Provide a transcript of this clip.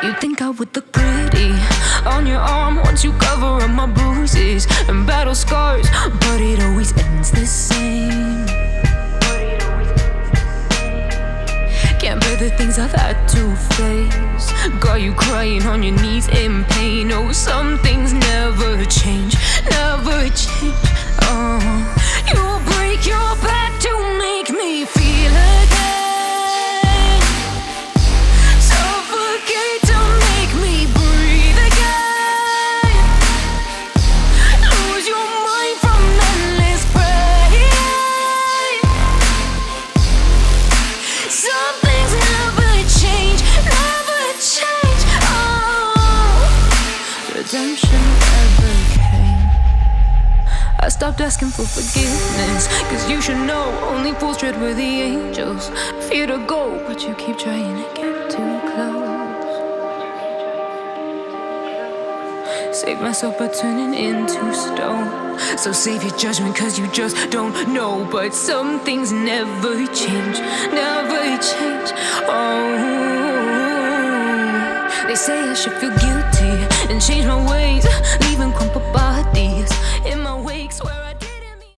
You think I would look pretty on your arm once you cover up my bruises and battle scars, but it always ends the same. Can't bear the things I've had to face. Got you crying on your knees in pain. Oh, some things never change, never change. Oh, you'll break your back to make me feel again. Suffocate to make me breathe again. Lose your mind from endless pain. Some things never change, never change. Oh, redemption never came. I stopped asking for forgiveness, cause you should know only fools tread where the angels fear to go, but you keep trying to get too close. Save myself by turning into stone. So save your judgment cause you just don't know. But some things never change, never change. Oh, they say I should feel guilty and change my ways, leaving crumpled